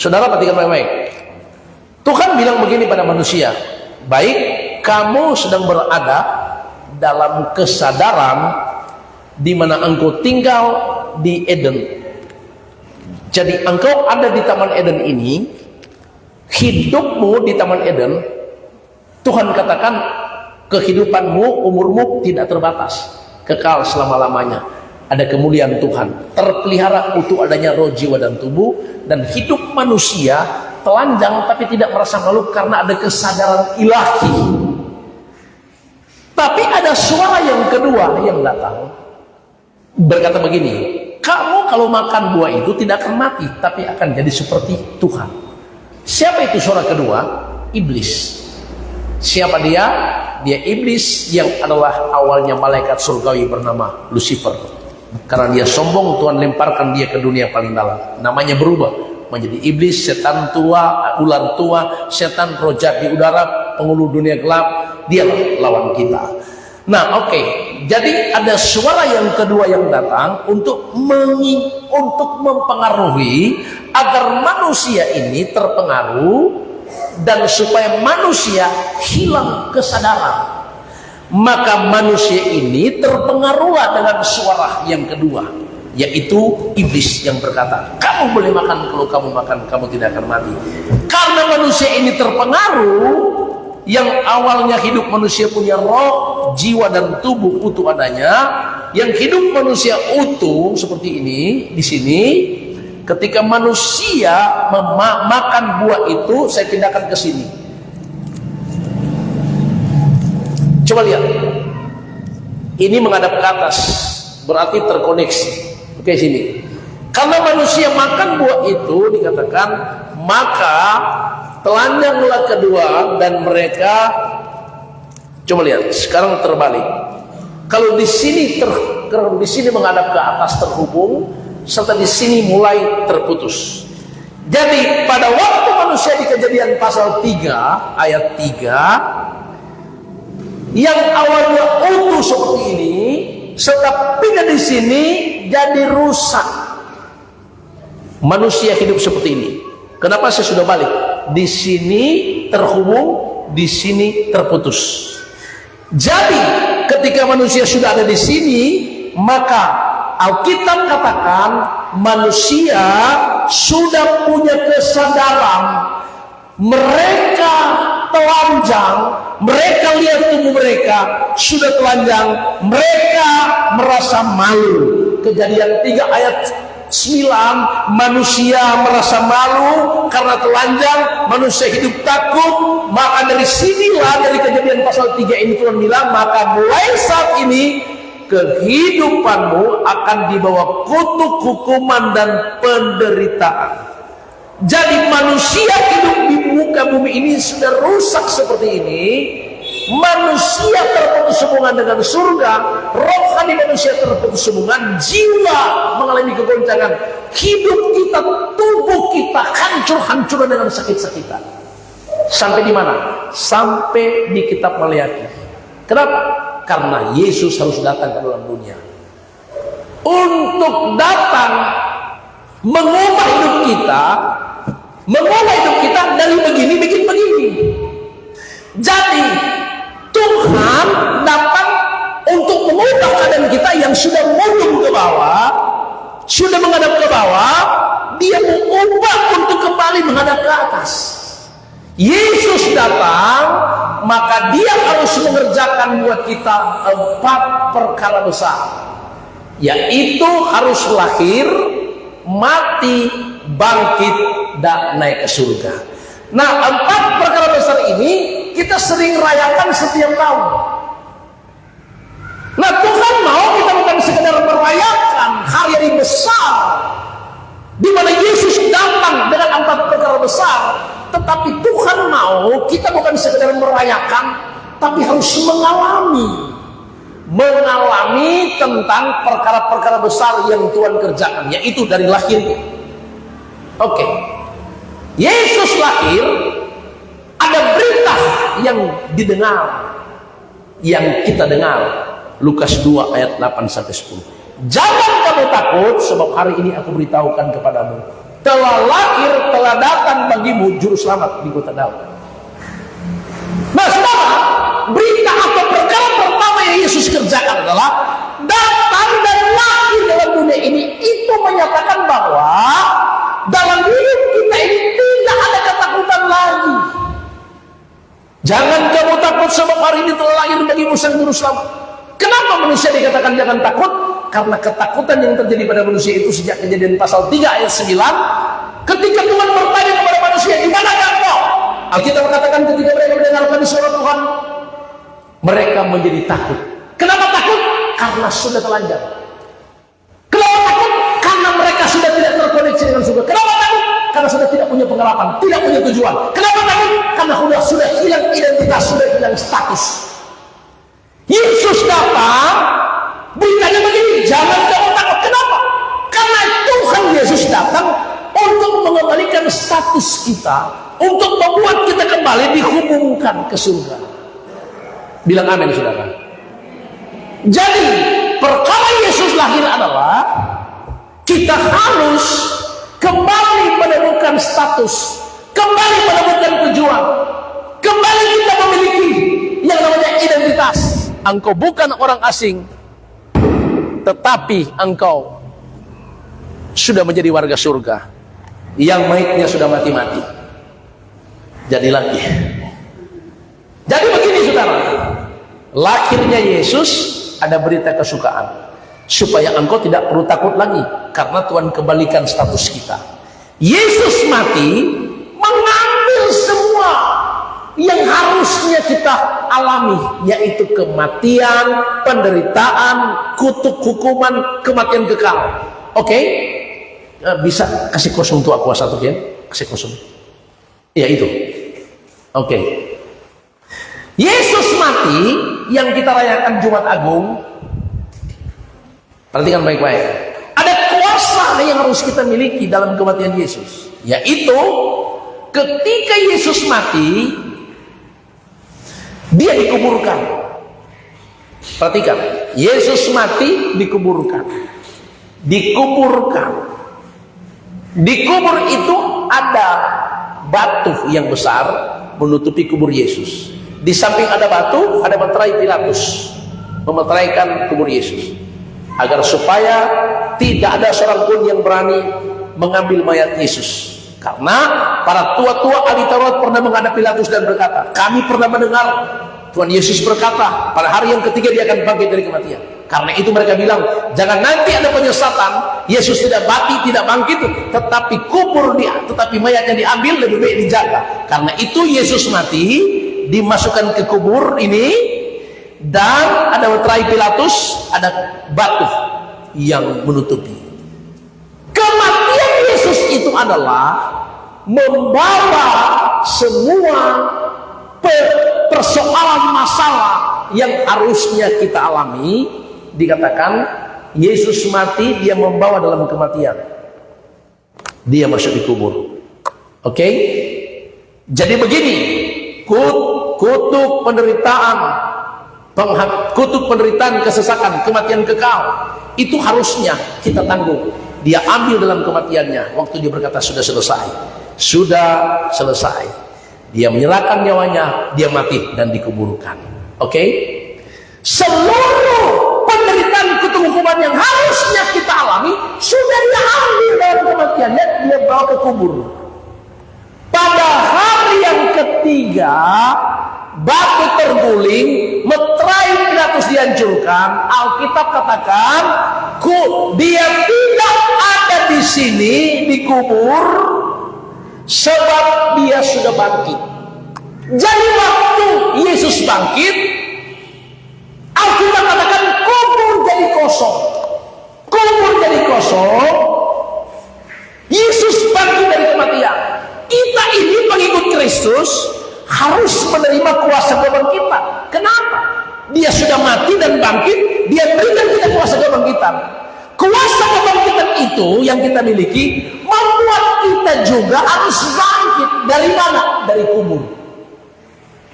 Saudara perhatikan baik-baik. Tuhan bilang begini pada manusia, baik, kamu sedang berada dalam kesadaran di mana engkau tinggal di Eden. Jadi engkau ada di Taman Eden ini, hidupmu di Taman Eden, Tuhan katakan kehidupanmu, umurmu tidak terbatas, kekal selama-lamanya. Ada kemuliaan Tuhan, terpelihara utuh adanya roh, jiwa, dan tubuh. Dan hidup manusia telanjang tapi tidak merasa malu karena ada kesadaran ilahi. Tapi ada suara yang kedua yang datang, berkata begini, kamu kalau makan buah itu tidak akan mati, tapi akan jadi seperti Tuhan. Siapa itu suara kedua? Iblis. Siapa dia? Dia iblis yang adalah awalnya malaikat surgawi bernama Lucifer. Karena dia sombong, Tuhan lemparkan dia ke dunia paling dalam. Namanya berubah menjadi iblis, setan tua, ular tua, setan roh jahat di udara, penghulu dunia gelap. Dia lawan kita. Nah, oke. Jadi ada suara yang kedua yang datang untuk mempengaruhi agar manusia ini terpengaruh dan supaya manusia hilang kesadaran. Maka manusia ini terpengaruhlah dengan suara yang kedua, yaitu iblis yang berkata, kamu boleh makan, kalau kamu makan kamu tidak akan mati. Karena manusia ini terpengaruh, yang awalnya hidup manusia punya roh, jiwa, dan tubuh utuh adanya, yang hidup manusia utuh seperti ini di sini. Ketika manusia makan buah itu, saya pindahkan ke sini. Coba lihat, ini menghadap ke atas, berarti terkoneksi. Oke, sini. Karena manusia makan buah itu, dikatakan maka telanjanglah kedua dan mereka. Coba lihat, sekarang terbalik. Kalau di sini menghadap ke atas terhubung, serta di sini mulai terputus. Jadi pada waktu manusia di Kejadian pasal 3 ayat 3, yang awalnya utuh seperti ini, setelah pindah di sini jadi rusak. Manusia hidup seperti ini. Kenapa saya sudah balik? Di sini terhubung, di sini terputus. Jadi ketika manusia sudah ada di sini, maka Alkitab katakan manusia sudah punya kesadaran. Mereka telanjang, mereka lihat tubuh mereka sudah telanjang, mereka merasa malu. Kejadian 3 ayat 9, manusia merasa malu karena telanjang, manusia hidup takut. Maka dari sinilah, dari Kejadian pasal 3 ini Tuhan bilang, maka mulai saat ini kehidupanmu akan dibawa kutuk, hukuman, dan penderitaan. Jadi manusia hidup di muka bumi ini sudah rusak seperti ini. Manusia terputus hubungan dengan surga, rohani manusia terputus hubungan, jiwa mengalami kegoncangan, hidup kita, tubuh kita hancur-hancuran dengan sakit-sakitan. Sampai di mana? Sampai di kitab Maleakhi. Kenapa? Karena Yesus harus datang ke dalam dunia untuk datang mengubah hidup kita, dari begini bikin begini. Jadi Tuhan datang untuk mengubah keadaan kita yang sudah mundur ke bawah, sudah menghadap ke bawah. Dia mengubah untuk kembali menghadap ke atas. Yesus datang, maka dia harus mengerjakan buat kita 4 perkara besar, yaitu harus lahir, mati, bangkit, dan naik ke surga. Nah, 4 perkara besar ini kita sering rayakan setiap tahun. Nah, Tuhan mau kita bukan sekedar merayakan hari-hari besar di mana Yesus datang dengan 4 perkara besar, tetapi Tuhan mau kita bukan sekedar merayakan, tapi harus mengalami tentang perkara-perkara besar yang Tuhan kerjakan, yaitu dari lahirnya. Oke. Yesus lahir, ada berita yang didengar, yang kita dengar. Lukas 2 ayat 8-10. Jangan kamu takut, sebab hari ini aku beritahukan kepadamu telah lahir, telah datang bagimu juru selamat di kota Daud. Nah, saudara, berita atau perkara pertama yang Yesus kerjakan adalah datang dan lahir dalam dunia ini. Itu menyatakan bahwa dalam hidup kita ini tidak ada ketakutan lagi. Jangan kamu takut sebab hari ini telah lahir bagimu sang juru selamat. Kenapa manusia dikatakan jangan takut? Karena ketakutan yang terjadi pada manusia itu sejak Kejadian pasal 3 ayat 9, ketika Tuhan bertanya kepada manusia, di mana engkau? Alkitab mengatakan ketika mereka mendengarkan suara Tuhan, mereka menjadi takut. Kenapa takut? Karena sudah telanjang. Kenapa takut? Karena mereka sudah tidak terkoneksi dengan surga. Kenapa takut? Karena sudah tidak punya pengharapan, tidak punya tujuan. Kenapa takut? Karena sudah hilang identitas, sudah hilang status. Yesus datang, beritanya begini, jangan kamu takut. Kenapa? Karena Tuhan Yesus datang untuk mengembalikan status kita, untuk membuat kita kembali dihubungkan ke surga. Bilang amin, saudara. Jadi perkara Yesus lahir adalah kita harus kembali menemukan status, kembali menemukan tujuan, kembali kita memiliki yang namanya identitas. Engkau bukan orang asing, tetapi engkau sudah menjadi warga surga yang maitnya sudah mati-mati. Jadi lagi. Jadi begini, saudara, lahirnya Yesus ada berita kesukaan supaya engkau tidak perlu takut lagi, karena Tuhan kembalikan status kita. Yesus mati mengambil semua yang harusnya kita alami, yaitu kematian, penderitaan, kutuk, hukuman, kematian kekal. Oke? Bisa kasih kosong tuh aku satu kan? Kasih kosong. Ya itu. Oke. Yesus mati yang kita rayakan Jumat Agung. Perhatikan baik-baik. Ada kuasa yang harus kita miliki dalam kematian Yesus, yaitu ketika Yesus mati, dia dikuburkan. Perhatikan, Yesus mati dikuburkan. Dikuburkan. Dikubur itu ada batu yang besar menutupi kubur Yesus. Di samping ada batu, ada meterai Pilatus memeteraikan kubur Yesus, agar supaya tidak ada seorang pun yang berani mengambil mayat Yesus. Karena para tua-tua ahli Taurat pernah menghadap Pilatus dan berkata, kami pernah mendengar Tuhan Yesus berkata pada hari yang ketiga dia akan bangkit dari kematian. Karena itu mereka bilang, jangan nanti ada penyesatan, Yesus tidak mati, tidak bangkit, tetapi kubur dia, tetapi mayatnya diambil, lebih baik dijaga. Karena itu Yesus mati, dimasukkan ke kubur ini, dan ada meterai Pilatus, ada batu yang menutupi. Kematian Yesus itu adalah membawa semua persoalan masalah yang harusnya kita alami. Dikatakan Yesus mati, dia membawa dalam kematian, dia masuk di kubur. Oke? Jadi begini, kutuk penderitaan, kutuk penderitaan, kesesakan, kematian kekal, itu harusnya kita tanggung. Dia ambil dalam kematiannya waktu dia berkata sudah selesai. Sudah selesai. Dia menyerahkan nyawanya, dia mati dan dikuburkan. Oke? Seluruh penderitaan, kutuk, hukuman yang harusnya kita alami sudah dia ambil dalam kematiannya, dia bawa ke kubur. Pada hari yang ketiga, batu terguling, meterai Pilatus dihancurkan. Alkitab katakan, dia tidak ada di sini dikubur, sebab dia sudah bangkit. Jadi waktu Yesus bangkit, Alkitab katakan kubur jadi kosong. Kubur jadi kosong. Yesus bangkit dari kematian. Kita ini pengikut Kristus harus menerima kuasa kebangkitan. Kenapa? Dia sudah mati dan bangkit, dia berikan kita kuasa kebangkitan. Kuasa kebangkitan itu yang kita miliki membuat kita juga harus bangkit. Dari mana? Dari kubur.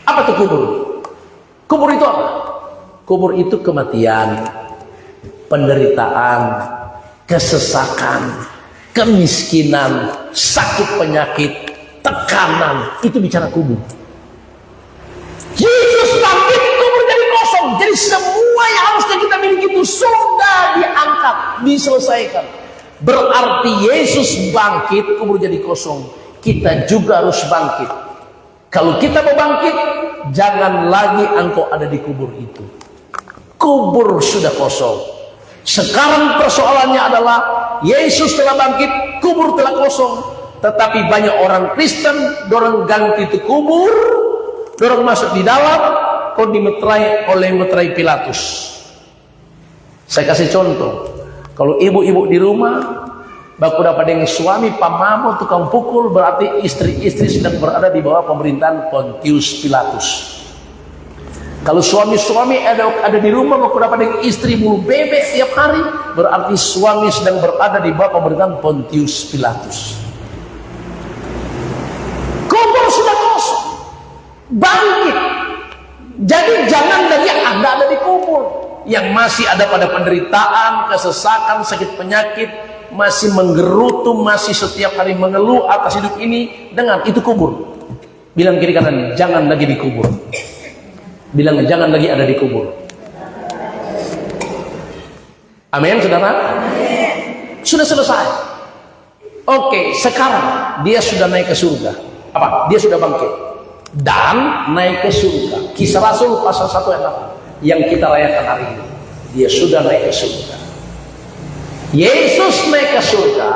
Apa itu kubur? Kubur itu apa? Kubur itu kematian, penderitaan, kesesakan, kemiskinan, sakit penyakit, tekanan, itu bicara kubur. Yesus bangkit, kubur jadi kosong. Jadi semua yang harusnya kita miliki itu sudah diangkat, diselesaikan. Berarti Yesus bangkit, kubur jadi kosong. Kita juga harus bangkit. Kalau kita mau bangkit, jangan lagi engkau ada di kubur itu. Kubur sudah kosong. Sekarang persoalannya adalah Yesus telah bangkit, kubur telah kosong. Tetapi banyak orang Kristen dorong ganti itu kubur, dorong masuk di dalam, kok dimeterai oleh meterai Pilatus. Saya kasih contoh. Kalau ibu-ibu di rumah baku dapat dengan suami pamamo tukang pukul, berarti istri-istri sedang berada di bawah pemerintahan Pontius Pilatus. Kalau suami-suami ada di rumah baku dapat dengan istri bulu bebek tiap hari, berarti suami sedang berada di bawah pemerintahan Pontius Pilatus. Kubur sudah kosong, bangkit. Jadi jangan lagi Anda ada di kubur. Yang masih ada pada penderitaan, kesesakan, sakit penyakit, masih menggerutu, masih setiap hari mengeluh atas hidup ini, dengan itu kubur. Bilang kiri kanan, jangan lagi dikubur. Bilang jangan lagi ada di kubur. Amin, saudara? Sudah selesai. Oke, sekarang dia sudah naik ke surga. Apa? Dia sudah bangkit dan naik ke surga. Kisah Rasul pasal 1 ayat 8 yang kita rayakan hari ini. Dia sudah naik ke surga. Yesus naik ke surga.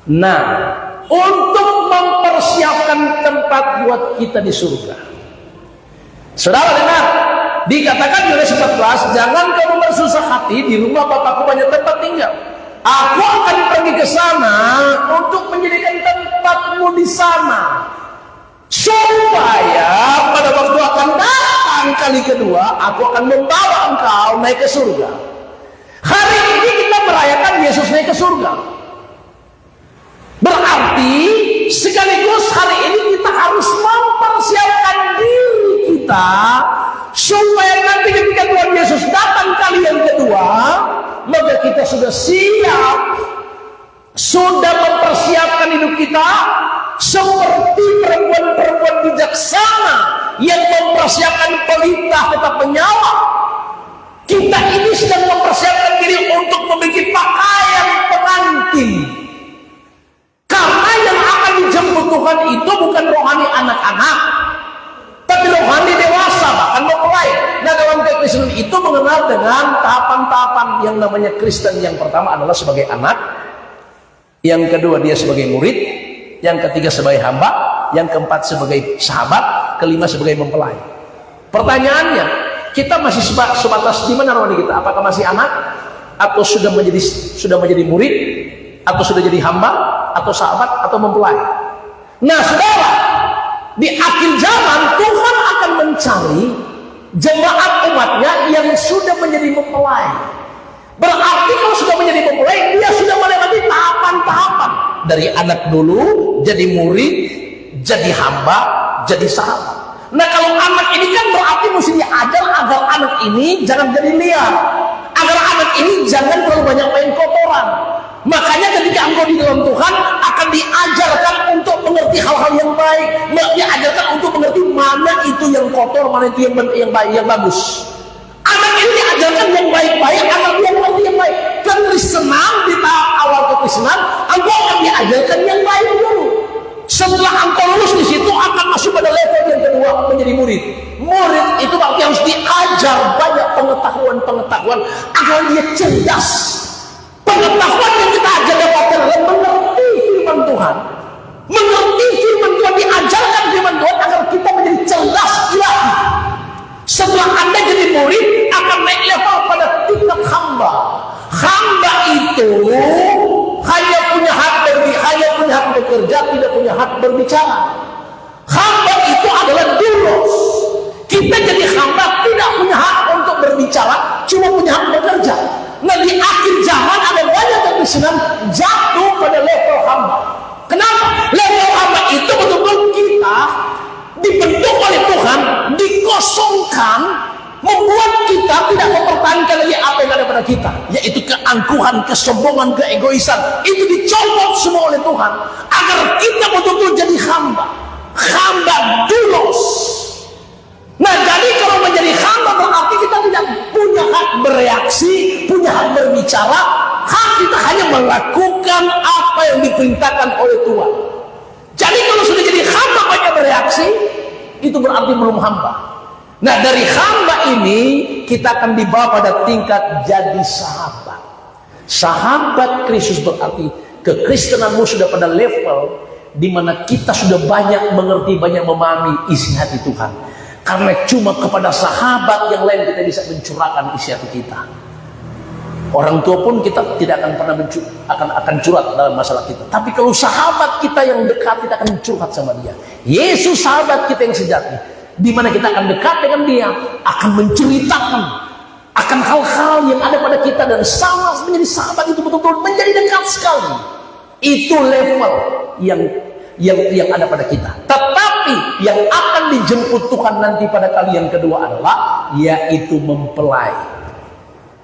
Nah, untuk mempersiapkan tempat buat kita di surga. Saudara dengar, dikatakan di Yohanes 14, jangan kamu bersusah hati, di rumah Bapakku banyak tempat tinggal. Aku akan pergi ke sana untuk menjadikan tempatmu di sana, supaya pada waktu akan datang kali kedua, aku akan membawa engkau naik ke surga. Hari ini kita merayakan Yesus naik ke surga. Berarti sekaligus hari ini kita harus mempersiapkan diri kita supaya nanti ketika Tuhan Yesus datang kali yang kedua, maka kita sudah siap, sudah mempersiapkan hidup kita seperti perempuan-perempuan bijaksana yang mempersiapkan pelita tetap menyala. Kita ini sedang mempersiapkan diri untuk memiliki pakaian pengantin. Karena yang akan dijemput Tuhan itu bukan rohani anak-anak, tapi rohani dewasa, bahkan mempelai. Nah, dalam kekristenan itu mengenal dengan tahapan-tahapan yang namanya Kristen. Yang pertama adalah sebagai anak, yang kedua dia sebagai murid, yang ketiga sebagai hamba, yang keempat sebagai sahabat, kelima sebagai mempelai. Pertanyaannya, kita masih sebatas di mana rohani kita? Apakah masih anak, atau sudah menjadi murid, atau sudah jadi hamba, atau sahabat, atau mempelai? Nah, saudara, di akhir zaman Tuhan akan mencari jemaat umatnya yang sudah menjadi mempelai. Berarti kalau sudah menjadi mempelai, dia sudah melewati tahapan-tahapan. Dari anak dulu, jadi murid, jadi hamba, jadi sahabat. Nah, kalau anak ini kan berarti mesti diajar agar anak ini jangan jadi liar, agar anak ini jangan terlalu banyak main kotoran. Makanya ketika engkau di dalam Tuhan akan diajarkan untuk mengerti hal-hal yang baik, diajarkan untuk mengerti mana itu yang kotor, mana itu yang baik, yang bagus. Anak ini diajarkan yang baik-baik, anak dia mengerti yang baik. Kekristenan di tahap awal kekristenan, engkau akan diajarkan yang baik dulu. Setelah engkau lulus di situ akan masuk pada level yang kedua, menjadi murid. Murid itu berarti harus diajar banyak pengetahuan agar dia cerdas. Pengetahuan yang kita ajar dapatkan adalah mengerti firman Tuhan. Mengerti firman Tuhan, diajarkan firman Tuhan agar kita menjadi cerdas ilahi. Setelah Anda jadi murid, akan naik level pada tingkat hamba. Hamba itu hanya punya hak bekerja, tidak punya hak berbicara. Hamba itu adalah doulos. Kita jadi hamba tidak punya hak untuk berbicara, cuma punya hak bekerja. Nah, di akhir zaman ada banyak kekristenan jatuh pada level hamba. Kenapa? Level hamba itu betul-betul kita dibentuk oleh Tuhan, dikosongkan, membuat kita tidak mempertahankan lagi apa yang ada pada kita, yaitu keangkuhan, kesombongan, keegoisan itu dicopot semua oleh Tuhan, agar kita betul-betul jadi hamba doulos. Nah, jadi kalau menjadi hamba berarti kita tidak punya hak bereaksi, punya hak berbicara. Hak kita hanya melakukan apa yang diperintahkan oleh Tuhan. Jadi kalau sudah jadi hamba banyak bereaksi, itu berarti belum hamba. Nah, dari hamba ini kita akan dibawa pada tingkat jadi sahabat. Sahabat Kristus berarti kekristenanmu sudah pada level di mana kita sudah banyak mengerti, banyak memahami isi hati Tuhan. Karena cuma kepada sahabat yang lain kita bisa mencurahkan isi hati kita. Orang tua pun kita tidak akan pernah akan curhat dalam masalah kita. Tapi kalau sahabat kita yang dekat, kita akan curhat sama dia. Yesus sahabat kita yang sejati, di mana kita akan dekat dengan dia, akan menceritakan akan hal-hal yang ada pada kita, dan sama menjadi sahabat itu betul-betul menjadi dekat sekali. Itu level yang ada pada kita. Tetapi yang akan dijemput Tuhan nanti pada kali yang kedua adalah yaitu mempelai.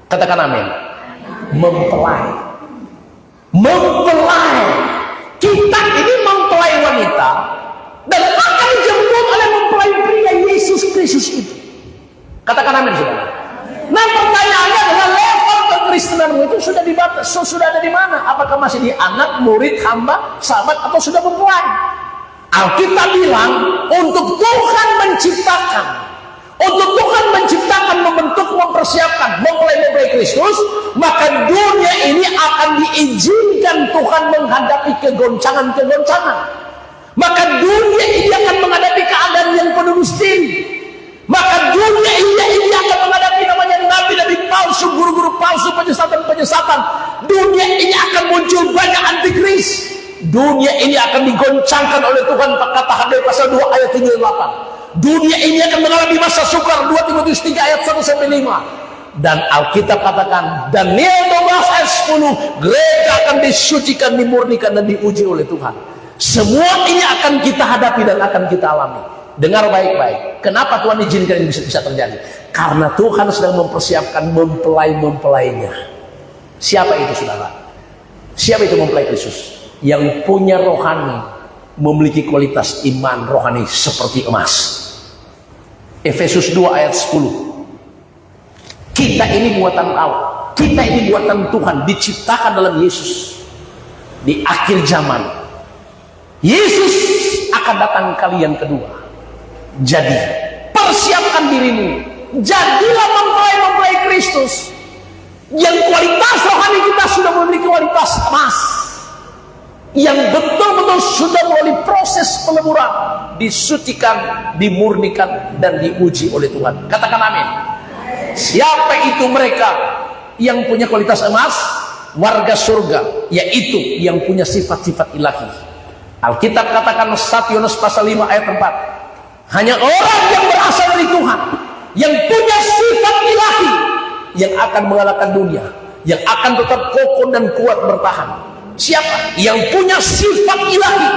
Katakan amin. Mempelai. Kita ini mempelai wanita dan akan dijemput oleh mempelai pria, Yesus Kristus itu. Katakan amin, saudara. Nah, pertanyaannya adalah level kekristenanmu itu sudah dibatas, sudah ada di mana? Apakah masih di anak, murid, hamba, sahabat, atau sudah mempelai? Alkitab bilang untuk Tuhan menciptakan, membentuk, mempersiapkan mempelai Kristus, maka dunia ini akan diizinkan Tuhan menghadapi kegoncangan. Maka dunia ini akan menghadapi keadaan yang penuh misteri. Maka dunia ini akan menghadapi namanya nabi-nabi palsu, guru-guru palsu, penyesatan. Dunia ini akan muncul banyak antikris. Dunia ini akan digoncangkan oleh Tuhan, kata Hagai pasal 2 ayat 7 dan 8. Dunia ini akan mengalami masa sukar, 2 Timotius 3 ayat 1 sampai 5. Dan Alkitab katakan, Daniel 12 ayat 10, gereja akan disucikan, dimurnikan, dan diuji oleh Tuhan. Semua ini akan kita hadapi dan akan kita alami. Dengar baik-baik, kenapa Tuhan izinkan ini bisa terjadi? Karena Tuhan sedang mempersiapkan mempelai-mempelainya. Siapa itu, saudara? Siapa itu mempelai Kristus? Yang punya rohani, memiliki kualitas iman rohani seperti emas. Efesus 2 ayat 10. Kita ini buatan Allah, kita ini buatan Tuhan, diciptakan dalam Yesus. Di akhir zaman Yesus akan datang kali yang kedua. Jadi persiapkan dirimu, jadilah mempelai Kristus yang kualitas rohani kita sudah memiliki kualitas emas, yang betul-betul sudah melalui proses peleburan, disucikan, dimurnikan, dan diuji oleh Tuhan. Katakan amin. Siapa itu mereka yang punya kualitas emas? Warga surga, yaitu yang punya sifat-sifat ilahi. Alkitab katakan 1 Yohanes pasal 5 ayat 4, hanya orang yang berasal dari Tuhan, yang punya sifat ilahi, yang akan mengalahkan dunia, yang akan tetap kokoh dan kuat bertahan. Siapa? Yang punya sifat ilahi,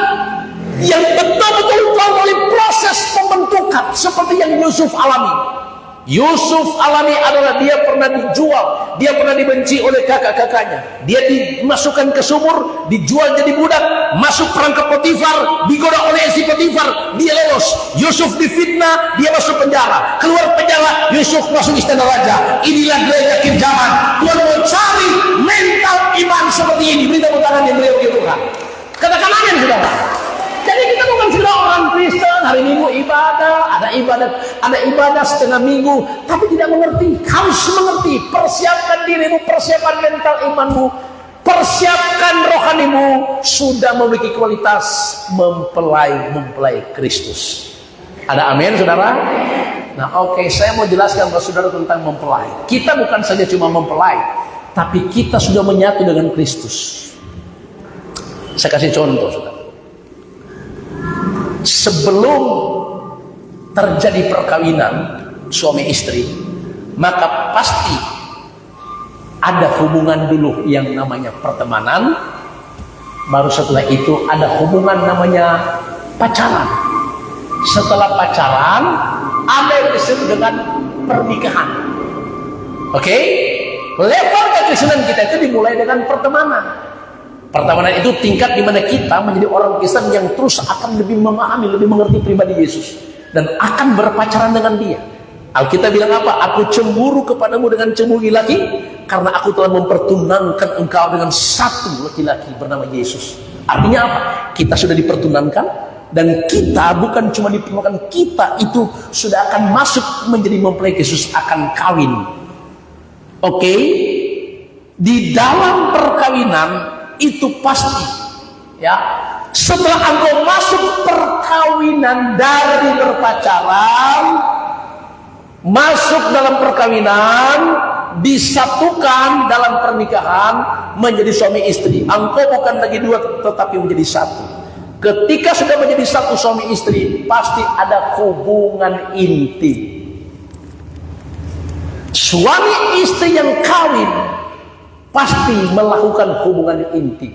yang betul-betul melalui proses pembentukan, seperti yang Yusuf alami. Yusuf alami adalah dia pernah dijual, dia pernah dibenci oleh kakak-kakaknya, dia dimasukkan ke sumur, dijual jadi budak, masuk perangkap Potifar, digoda oleh si Potifar, dia lolos. Yusuf difitnah, dia masuk penjara, keluar penjara, Yusuf masuk istana raja. Inilah gereja akhir zaman. Tuhan mau cari mental iman seperti ini. Beri tepuk tangan yang beliau ke Tuhan. Katakan amin, saudara. Jadi kita bukan sudah orang Kristen, hari Minggu ibadah, ada ibadah setengah minggu, tapi tidak mengerti. Harus mengerti. Persiapkan dirimu, persiapkan mental imanmu, persiapkan rohanimu, sudah memiliki kualitas mempelai Kristus. Ada amin, saudara? Nah, oke, saya mau jelaskan kepada saudara tentang mempelai. Kita bukan saja cuma mempelai, tapi kita sudah menyatu dengan Kristus. Saya kasih contoh, saudara. Sebelum terjadi perkawinan suami istri, maka pasti ada hubungan dulu yang namanya pertemanan, baru setelah itu ada hubungan namanya pacaran. Setelah pacaran ada yang disebut dengan pernikahan. Oke? Level kekristenan kita itu dimulai dengan pertemanan. Pertemanan itu tingkat di mana kita menjadi orang Kristen yang terus akan lebih memahami, lebih mengerti pribadi Yesus dan akan berpacaran dengan Dia. Alkitab bilang apa? Aku cemburu kepadamu dengan cemburu ilahi karena aku telah mempertunangkan engkau dengan satu laki-laki bernama Yesus. Artinya apa? Kita sudah dipertunangkan dan kita bukan cuma dipertunangkan, kita itu sudah akan masuk menjadi mempelai Yesus, akan kawin. Oke? Di dalam perkawinan itu pasti, ya, setelah engkau masuk perkawinan dari berpacaran, masuk dalam perkawinan, disatukan dalam pernikahan menjadi suami istri. Engkau bukan lagi dua tetapi menjadi satu. Ketika sudah menjadi satu suami istri, pasti ada hubungan intim. Suami istri yang kawin pasti melakukan hubungan intim.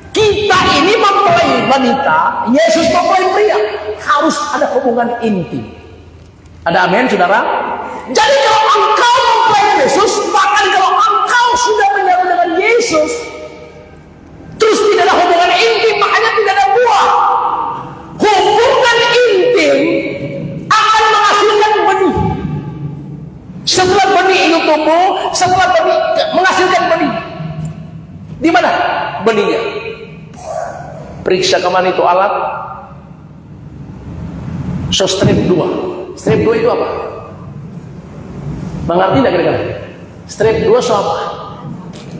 Kita ini mempelai wanita, Yesus mempelai pria, harus ada hubungan intim. Ada amin, saudara? Jadi kalau engkau mempelai Yesus, bahkan kalau engkau sudah menyatu dengan Yesus, terus tidak ada hubungan intim, makanya tidak ada buah. Hubungan intim akan menghasilkan benih. Setelah benih itu tumbuh, setelah benih menghasilkan benih, di mana benihnya? Periksa kemana itu alat? So strip 2. Strip 2 itu apa? Mengerti tidak kira-kira? Strip 2 so apa?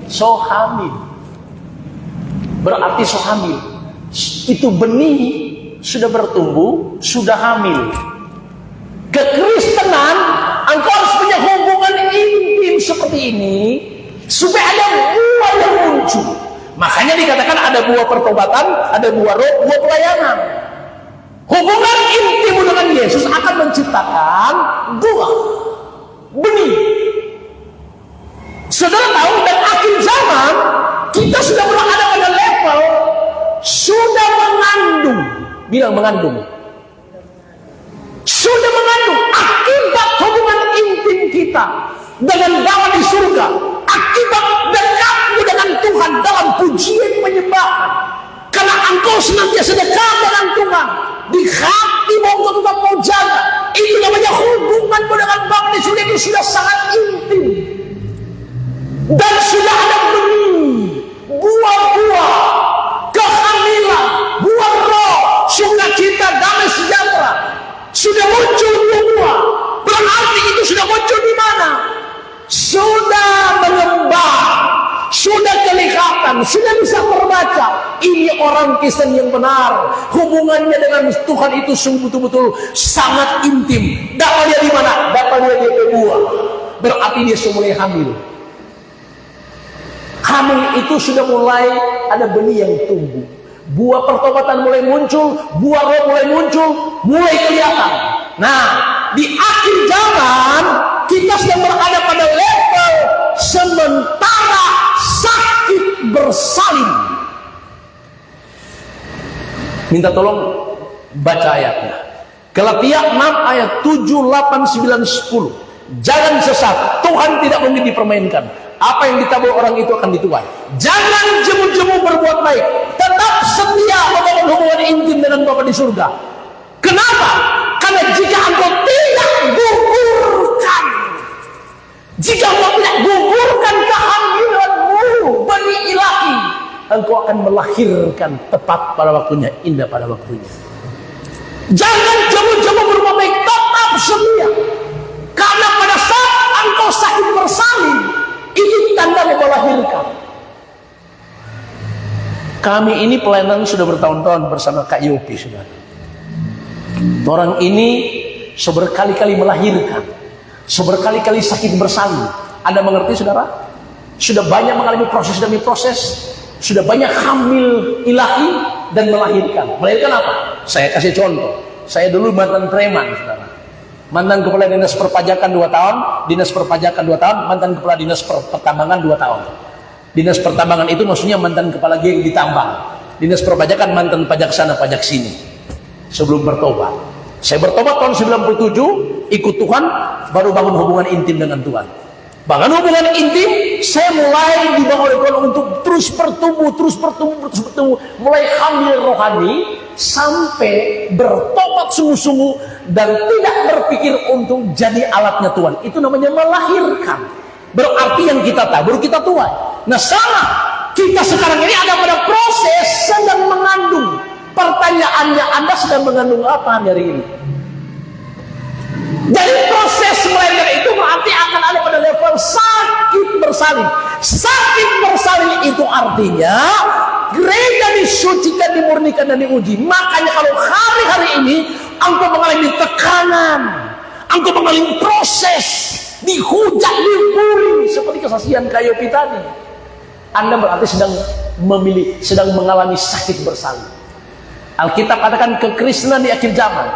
So hamil. Berarti so hamil. Itu benih sudah bertumbuh, sudah hamil. Kekristenan, engkau harus punya hubungan intim seperti ini supaya ada buah yang muncul. Makanya dikatakan ada buah pertobatan, ada buah roh, buah pelayanan. Hubungan intim dengan Yesus akan menciptakan buah, benih. Saudara tahu, dan akhir zaman kita sudah berada pada level sudah mengandung. Bilang mengandung. Sudah mengandung akibat hubungan intim kita dengan Bapa di surga, akibat dekatmu dengan Tuhan dalam pujian penyembahan. Karena engkau senantiasa dekat dengan Tuhan, di hatimu engkau tetap mau jaga. Itu namanya hubunganmu dengan Bapa di surga, itu sudah sangat intim. Dan sudah ada benih, buah-buah, kehamilan, buah roh, sukacita, damai sejahtera. Sudah muncul buah-buah. Berarti itu sudah muncul di mana? Sudah mengembang, sudah kelihatan, sudah bisa terbaca. Ini orang Kristen yang benar. Hubungannya dengan Tuhan itu sungguh betul-betul sangat intim. Dapat dia di mana? Dapat dia di buah. Berarti dia sudah mulai hamil. Hamil itu sudah mulai ada benih yang tumbuh. Buah pertobatan mulai muncul, buah roh mulai muncul, mulai kelihatan. Nah, di akhir zaman kita sedang berada pada level sementara sakit bersalin. Minta tolong baca ayatnya. Galatia 6 ayat 7, 8, 9, 10. Jangan sesat, Tuhan tidak mungkin dipermainkan. Apa yang ditabur orang itu akan dituai. Jangan jemu-jemu berbuat baik, tetap setia membangun hubungan intim dengan Bapa di surga. Kenapa? Karena jika engkau tidak gugurkan, jika engkau tidak gugurkan kehamilanmu, benih ilahi, engkau akan melahirkan tepat pada waktunya, indah pada waktunya. Jangan jemu-jemu berbuat baik, tetap setia. Karena pada saat engkau sakit bersalin, itu tanda melahirkan. Kami ini pelayanan sudah bertahun-tahun bersama Kak Yopi, saudara. Orang ini sudah berkali-kali melahirkan, sudah berkali-kali sakit bersalin. Anda mengerti, saudara? Sudah banyak mengalami proses demi proses, sudah banyak hamil ilahi dan melahirkan. Melahirkan apa? Saya kasih contoh. Saya dulu mantan preman, saudara. Mantan kepala dinas perpajakan 2 tahun, dinas perpajakan 2 tahun, mantan kepala dinas pertambangan 2 tahun. Dinas pertambangan itu maksudnya mantan kepala geng di tambang. Dinas perpajakan mantan pajak sana pajak sini. Sebelum bertobat, saya bertobat tahun 97, ikut Tuhan, baru bangun hubungan intim dengan Tuhan. Bahkan hubungan intim saya mulai dibawa oleh Tuhan untuk terus bertumbuh, mulai hamil rohani sampai bertobat sungguh-sungguh dan tidak berpikir untuk jadi alatnya Tuhan. Itu namanya melahirkan. Berarti yang kita tahu baru kita tuai. Nah, salah. Kita sekarang ini ada pada proses sedang mengandung. Pertanyaannya, Anda sedang mengandung apa hari ini? Jadi proses melahirkan itu berarti akan ada pada level sakit bersalin. Sakit bersalin itu artinya gereja disucikan, dimurnikan dan diuji. Makanya kalau hari-hari ini engkau mengalami tekanan, engkau mengalami proses, dihujat, dibully seperti kesaksian Kayopi tadi, Anda berarti sedang mengalami sakit bersalin. Alkitab katakan kekristenan di akhir zaman,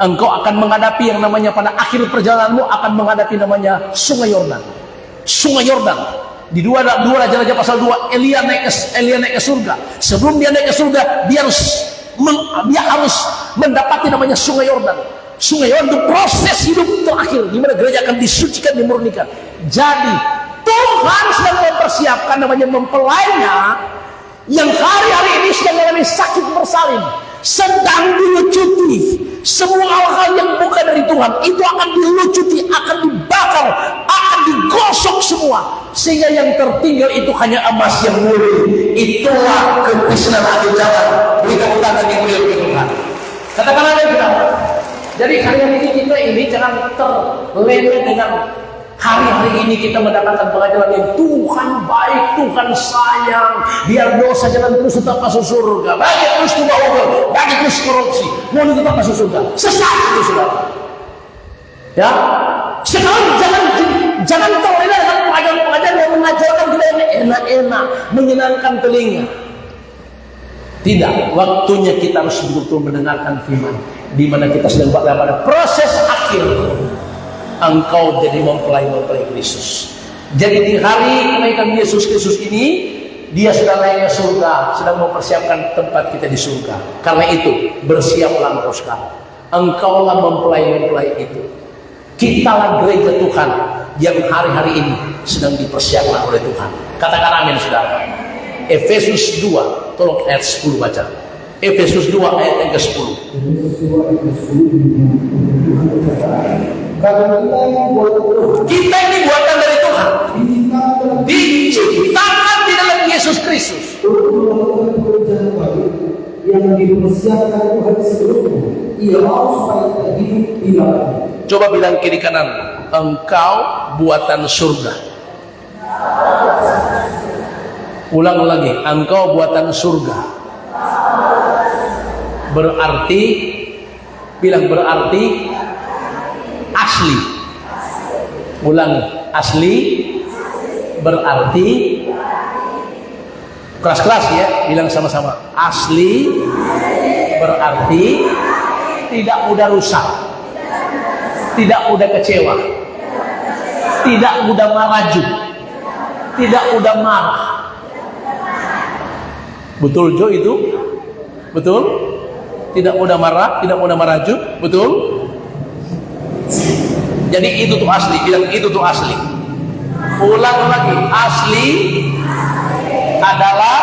engkau akan menghadapi yang namanya pada akhir perjalananmu akan menghadapi namanya Sungai Yordan. Sungai Yordan. Di dua Raja-Raja pasal 2, Elia naik ke surga. Sebelum dia naik ke surga, dia harus mendapati namanya Sungai Yordan. Sungai Yordan itu proses hidup terakhir di mana gereja akan disucikan, dimurnikan. Jadi Tuhan sedang mempersiapkan namanya mempelainya yang hari-hari ini sedang mengalami sakit bersalin, sedang dilucuti. Semua hal-hal yang bukan dari Tuhan itu akan dilucuti, akan dibakar, akan digosok semua, sehingga yang tertinggal itu hanya emas yang murni. Itulah kekristenan akhir zaman. Beri tepuk tangan yang mulia bagi Tuhan. Katakanlah kita. Jadi hari-hari ini kita jangan terlena dengan hari-hari ini kita mendapatkan pengajaran yang Tuhan baik, Tuhan sayang, biar dosa jangan terus tetap masuk surga, bagi terus tumbal, bagi terus korupsi, mau tetap masuk surga, sesat itu saudara. Ya, sekarang jangan terlena dengan pengajaran-pengajaran yang mengajarkan kita yang enak-enak, menyenangkan telinga. Tidak, waktunya kita harus betul-betul mendengarkan firman, di mana kita sedang berada pada proses akhir. Engkau jadi mempelai Kristus. Jadi di hari kenaikan Yesus Kristus ini, dia sudah naik ke surga, sedang mempersiapkan tempat kita di surga. Karena itu bersiaplah engkau sekarang. Engkaulah mempelai itu. Kitalah gereja Tuhan yang hari-hari ini sedang dipersiapkan oleh Tuhan. Katakan amin saudara. Efesus 2, tolong ayat 10 baca. Efesus 2 ayat yang ke-10. Kita ini buatan dari Tuhan, diciptakan di dalam Yesus Kristus yang dipersiapkan Tuhan sebelumnya. Ia mau supaya kita hidup di dalamnya. Coba bilang kiri kanan, engkau buatan surga. Ulang lagi, engkau buatan surga. Berarti, bilang berarti asli. Ulang, asli berarti keras-keras ya, bilang sama-sama. Asli berarti tidak mudah rusak, tidak mudah kecewa, tidak mudah maraju, tidak mudah marah. Betul Jo itu? Betul? Tidak mudah marah, tidak mudah maraju, betul? Jadi itu tuh asli, bilang itu tuh asli. Ulang lagi, asli adalah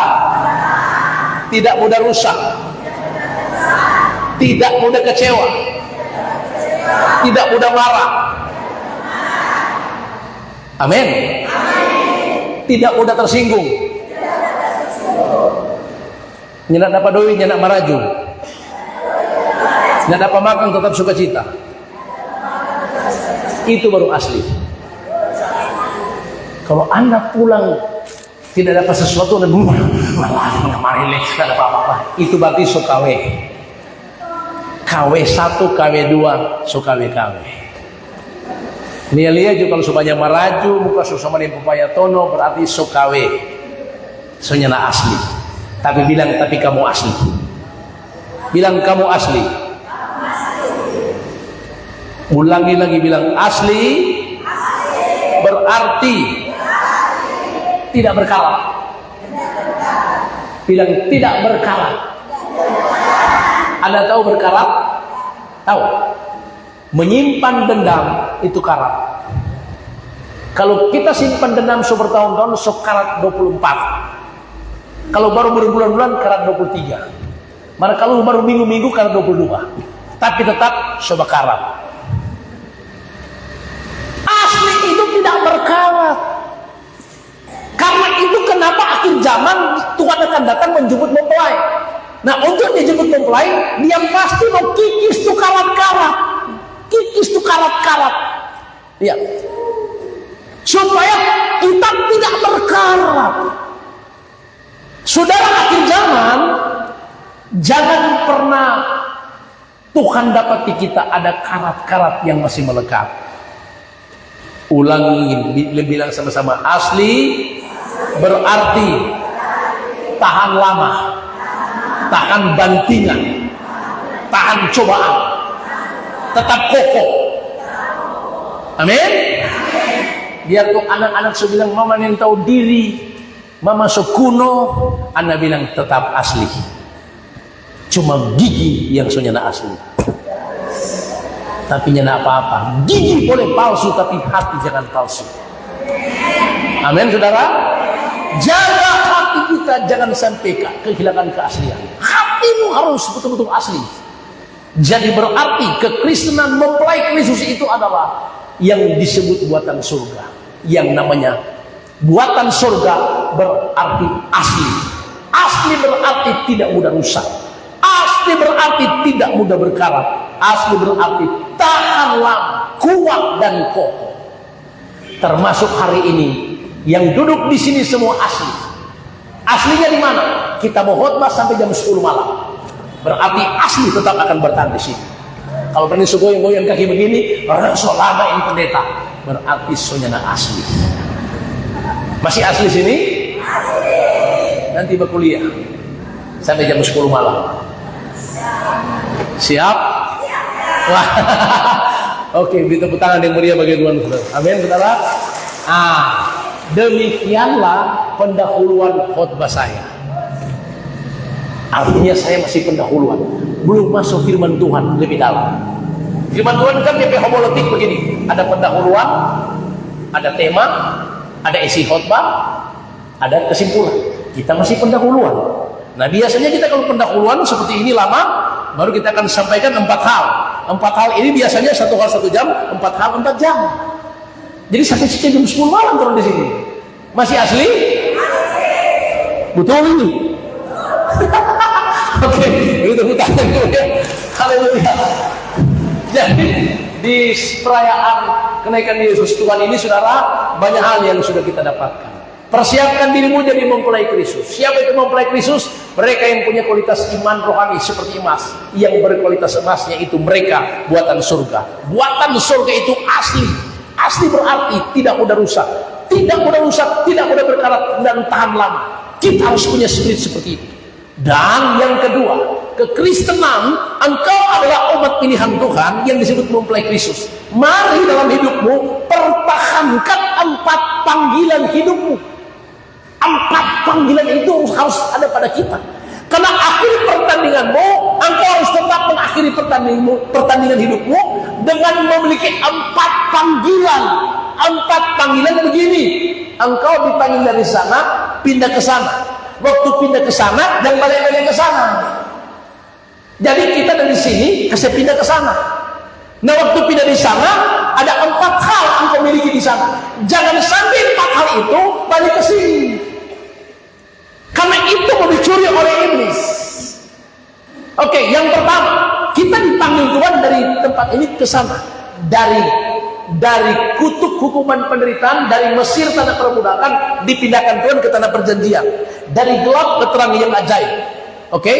tidak mudah rusak, tidak mudah kecewa, tidak mudah marah. Amin. Tidak mudah tersinggung. Nyenak dapat doi, nyenak maraju. Nyenak dapat makan tetap sukacita. Itu baru asli. Kalau Anda pulang tidak dapat sesuatu dan kemarin ini tidak dapat apa-apa, itu berarti sokawe. KW1, KW2, sokawe-KW. Lia juga kalau supaya maraju, muka susama di pupaya tono berarti sokawe. Soalnya asli. Tapi bilang, tapi kamu asli. Bilang kamu asli. Ulangi lagi, bilang asli berarti tidak berkarat. Bilang tidak berkarat. Anda tahu berkarat? Tahu? Menyimpan dendam itu karat. Kalau kita simpan dendam bertahun-tahun, karat 24. Kalau baru berbulan-bulan, karat 23. Maka kalau baru minggu-minggu, karat 22. Tapi tetap karat. Asli itu tidak berkarat. Karena itu kenapa akhir zaman Tuhan akan datang menjemput mempelai. Nah, untuk dijemput mempelai, dia pasti mau kikis tuh karat-karat. Kikis tuh karat-karat. Ya. Supaya kita tidak berkarat. Saudara, akhir zaman, jangan pernah Tuhan dapati kita ada karat-karat yang masih melekat. Ulangi, bilang sama-sama, asli berarti tahan lama, tahan bantingan, tahan cobaan, tetap kokoh. Amin. Biar tuh anak-anak so bilang mama yang tahu diri, mama so kuno, anak bilang tetap asli. Cuma gigi yang so nyana asli. Tapi nyana apa-apa. Gigi boleh palsu, tapi hati jangan palsu. Amin, saudara. Jaga hati kita, jangan sampai kehilangan keaslian. Hatimu harus betul-betul asli. Jadi berarti kekristenan mempelai Kristus itu adalah yang disebut buatan surga. Yang namanya buatan surga berarti asli. Asli berarti tidak mudah rusak. Asli berarti tidak mudah berkarat. Asli berarti tahan lama, kuat dan kokoh. Termasuk hari ini yang duduk di sini semua asli. Aslinya di mana? Kita mau khotbah sampai jam 10 malam. Berarti asli tetap akan bertahan di sini. Kalau berani goyang-goyang kaki begini, orang so lama ini pendeta, berarti soalnya asli. Masih asli sini? Nanti berkuliah sampai jam 10 malam. Siap? Wah. Oke, beri tepuk tangan yang meriah bagi Tuhan, saudara. Amin, saudara. Demikianlah pendahuluan khotbah saya. Artinya saya masih pendahuluan, belum masuk firman Tuhan lebih dalam. Firman Tuhan kan DP homiletik begini, ada pendahuluan, ada tema, ada isi khotbah, ada kesimpulan. Kita masih pendahuluan. Nah, biasanya kita kalau pendahuluan seperti ini lama, baru kita akan sampaikan 4 hal. 4 hal ini biasanya 1 hal 1 jam, 4 hal 4 jam. Jadi sampai jam 10 malam turun di sini. Masih asli? Betul ini. Oke, itu tangan dulu ya. Haleluya. Jadi di perayaan kenaikan Yesus Tuhan ini, saudara, banyak hal yang sudah kita dapatkan. Persiapkan dirimu jadi mempelai Kristus. Siapa itu mempelai Kristus? Mereka yang punya kualitas iman rohani seperti emas. Yang berkualitas emasnya itu mereka buatan surga. Buatan surga itu asli. Asli berarti tidak mudah rusak. Tidak mudah rusak, tidak mudah berkarat dan tahan lama. Kita harus punya spirit seperti itu. Dan yang kedua, kekristenan, engkau adalah umat pilihan Tuhan yang disebut mempelai Kristus. Mari dalam hidupmu pertahankan 4 panggilan hidupmu. 4 panggilan itu harus ada pada kita. Karena akhir pertandinganmu, engkau harus tetap mengakhiri pertandingan hidupmu dengan memiliki 4 panggilan. 4 panggilan begini. Engkau dipanggil dari sana, pindah ke sana. Waktu pindah ke sana dan balik-balik ke sana. Jadi kita dari sini kasih pindah ke sana. Nah, waktu pindah di sana ada 4 hal engkau miliki di sana. Jangan sampai 4 hal itu balik ke sini. Karena itu mau dicuri oleh iblis. Oke, yang pertama, kita dipanggil Tuhan dari tempat ini ke sana. Dari kutuk hukuman penderitaan, dari Mesir tanah perbudakan, dipindahkan Tuhan ke tanah perjanjian. Dari gelap ke terang yang ajaib. Oke?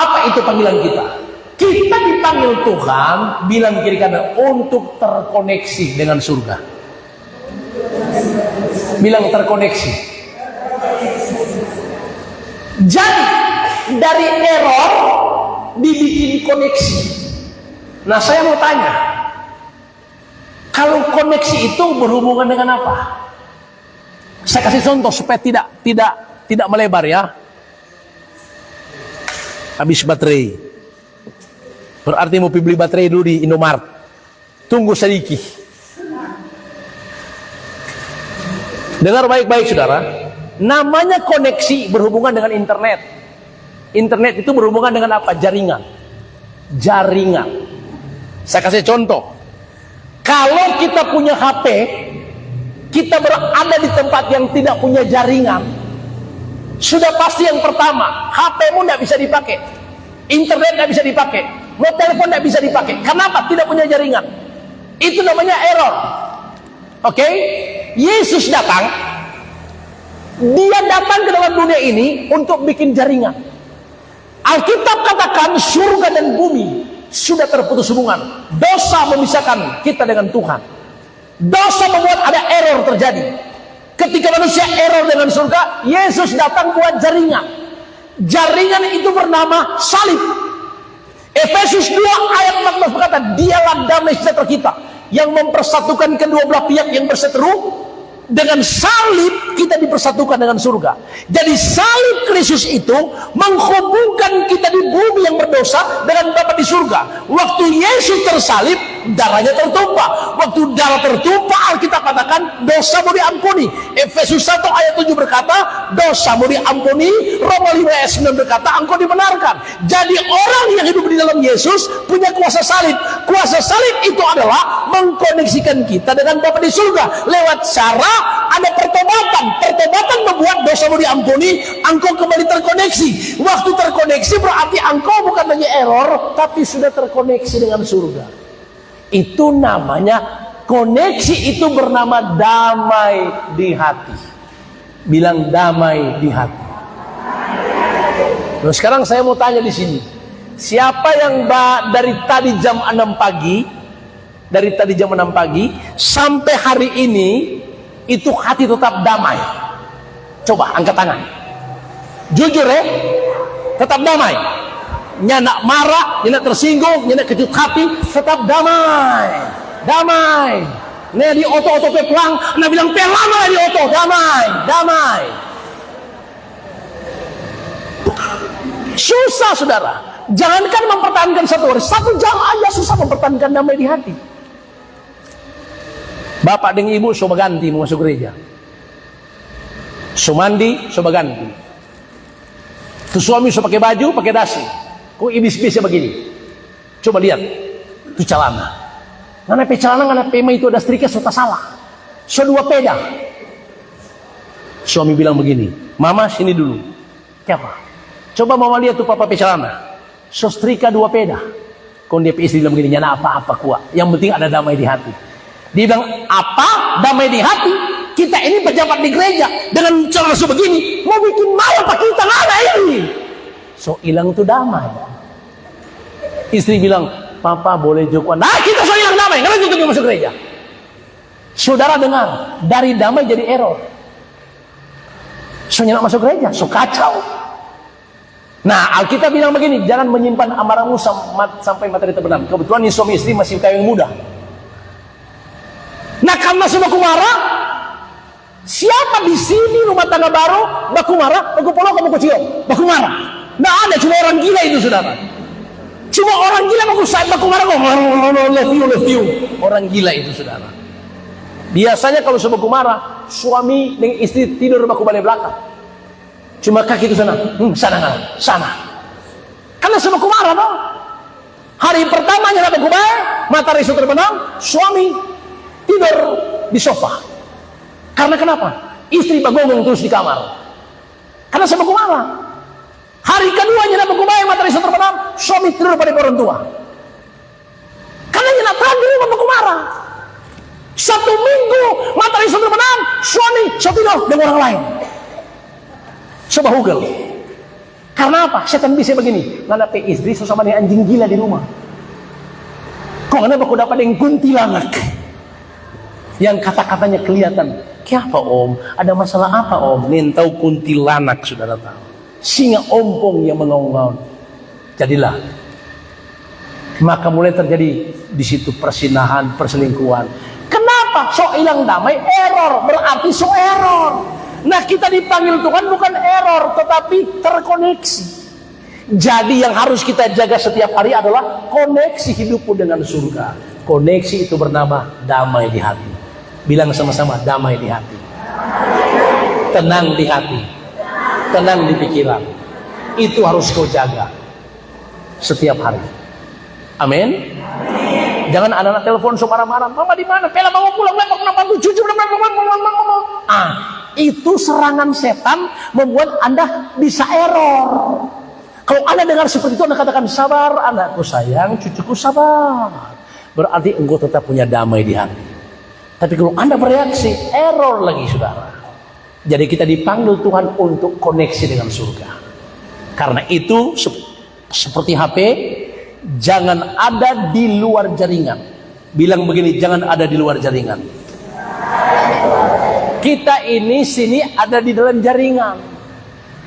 Apa itu panggilan kita? Kita dipanggil Tuhan, bilang kiri kanan, untuk terkoneksi dengan surga. Bilang terkoneksi. Jadi dari error dibikin koneksi. Nah, saya mau tanya, kalau koneksi itu berhubungan dengan apa? Saya kasih contoh supaya tidak melebar ya. Habis baterai. Berarti mau beli baterai dulu di Indomaret. Tunggu sedikit. Dengar baik-baik saudara, namanya koneksi berhubungan dengan internet. Internet itu berhubungan dengan apa? Jaringan. Jaringan. Saya kasih contoh. Kalau kita punya HP, kita berada di tempat yang tidak punya jaringan, sudah pasti yang pertama, HP-mu tidak bisa dipakai, internet tidak bisa dipakai, mau telepon tidak bisa dipakai. Kenapa? Tidak punya jaringan. Itu namanya error. Oke? Yesus datang, dia datang ke dalam dunia ini untuk bikin jaringan. Alkitab katakan surga dan bumi sudah terputus hubungan. Dosa memisahkan kita dengan Tuhan. Dosa membuat ada error terjadi. Ketika manusia error dengan surga, Yesus datang buat jaringan. Jaringan itu bernama salib. Efesus 2 ayat 14 berkata, dialah damai sejahtera kita yang mempersatukan kedua belah pihak yang berseteru. Dengan salib kita dipersatukan dengan surga. Jadi salib Kristus itu menghubungkan kita di bumi yang berdosa dengan Bapa di surga. Waktu Yesus tersalib, darahnya tertumpah. Waktu darah tertumpah, Alkitab katakan dosamu diampuni. Efesus 1 ayat 7 berkata dosamu diampuni. Roma 5 ayat 9 berkata engkau dibenarkan. Jadi orang yang hidup di dalam Yesus punya kuasa salib. Kuasa salib itu adalah mengkoneksikan kita dengan Bapa di surga lewat cara ada pertobatan. Pertobatan membuat dosamu diampuni, engkau kembali terkoneksi. Waktu terkoneksi berarti engkau bukan lagi error, tapi sudah terkoneksi dengan surga. Itu namanya koneksi, itu bernama damai di hati. Bilang damai di hati. Nah, sekarang saya mau tanya di sini, siapa yang dari tadi jam 6 pagi, sampai hari ini itu hati tetap damai? Coba angkat tangan. Jujur ya, tetap damai. Nyanak marah, nyanak tersinggung, nyanak kejut hati, tetap damai. Damai. Nah di oto-oto pelang, nah bilang pelang lah di oto, damai, damai. Susah saudara. Jangankan mempertahankan 1 hari, 1 jam aja susah mempertahankan damai di hati. Bapak dengan ibu coba ganti mau masuk gereja, so mandi coba ganti, tuh suami so pakai baju pakai dasi, kok ibis-ibisnya begini, coba lihat tuh celana, ngana pe celana ngana pe itu ada setrika so tak salah, so 2 peda. Suami bilang begini, mama sini dulu, siapa? Coba mama lihat tuh papa pe celana, so setrika 2 peda. Kau dia istri bilang begini, nyana apa-apa kuat, yang penting ada damai di hati. Dia bilang, apa? Damai di hati? Kita ini pejabat di gereja dengan cara sebegini, mau bikin malu apa kita ngana ini? So hilang tuh damai. Istri bilang, papa boleh juga. Nah kita so hilang damai, karena kita masuk gereja. Saudara dengar, dari damai jadi error. So nyenak masuk gereja, so kacau. Nah Alkitab bilang begini, jangan menyimpan amarahmu sampai materi terbenam. Kebetulan ini suami istri masih kayak yang muda. Nah karena sudah baku marah, siapa di sini rumah tangga baru baku marah, baku polo kamu kecium, baku marah. Nah ada cuma orang gila itu saudara. Cuma orang gila baku marah kok, love you. Orang gila itu saudara. Biasanya kalau sudah baku marah, suami dengan istri tidur baku balik belakang. Cuma kaki itu sana, sana. Karena sudah baku marah toh. Hari pertamanya baku balik, matahari sudah terbenam, suami tidur di sofa. Karena kenapa? Istri bagongong terus di kamar. Karena sama marah. Hari keduanya nak bagumai materi terbenam, suami tidur pada orang tua. Karena dia nak tahan di rumah marah. 1 minggu materi terbenam, suami tidur dengan orang lain. Coba Google. Karena apa? Setan bisa begini. Nggak ada istri sama dengan anjing gila di rumah. Kok nggak aku dapat dengan kuntilanak? Yang kata-katanya kelihatan. Kenapa om? Ada masalah apa om? Nentau kuntilanak saudara tahu. Singa ompong yang mengaung-ngaung. Jadilah. Maka mulai terjadi di situ persinahan, perselingkuhan. Kenapa? So hilang damai, error. Berarti so error. Nah kita dipanggil Tuhan bukan error, tetapi terkoneksi. Jadi yang harus kita jaga setiap hari adalah koneksi hidupmu dengan surga. Koneksi itu bernama damai di hati. Bilang sama-sama damai di hati. tenang di hati, tenang di pikiran. Itu harus kau jaga setiap hari. Amin. Jangan anak-anak telepon marah-marah, mama di mana? Pela mau pulang, kenapa cucu? Itu serangan setan membuat Anda bisa error. Kalau Anda dengar seperti itu, Anda katakan sabar, anakku sayang, cucuku sabar. Berarti engkau tetap punya damai di hati. Tapi kalau Anda bereaksi, error lagi saudara. Jadi kita dipanggil Tuhan untuk koneksi dengan surga. Karena itu seperti HP, jangan ada di luar jaringan. Bilang begini, jangan ada di luar jaringan. Kita ini sini ada di dalam jaringan.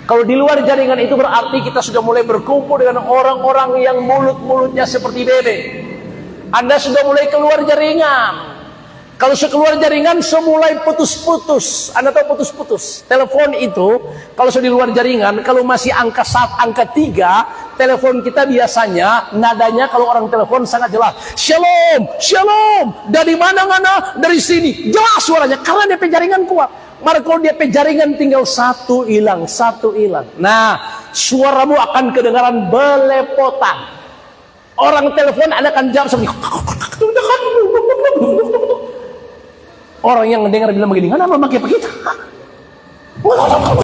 Kalau di luar jaringan itu berarti kita sudah mulai berkumpul dengan orang-orang yang mulut-mulutnya seperti bebek. Anda sudah mulai keluar jaringan. Kalau keluar jaringan, semulai putus-putus. Anda tahu putus-putus? Telepon itu, kalau sudah di luar jaringan, kalau masih angka 1, angka 3, telepon kita biasanya, nadanya kalau orang telepon sangat jelas. Shalom, shalom. Dari mana? Dari sini. Jelas suaranya, karena DP jaringan kuat. Maka kalau DP jaringan tinggal satu hilang. Nah, suaramu akan kedengaran belepotan. Orang telepon Anda akan jawab seperti orang yang mendengar bilang begini, "Kenapa pakai begitu?"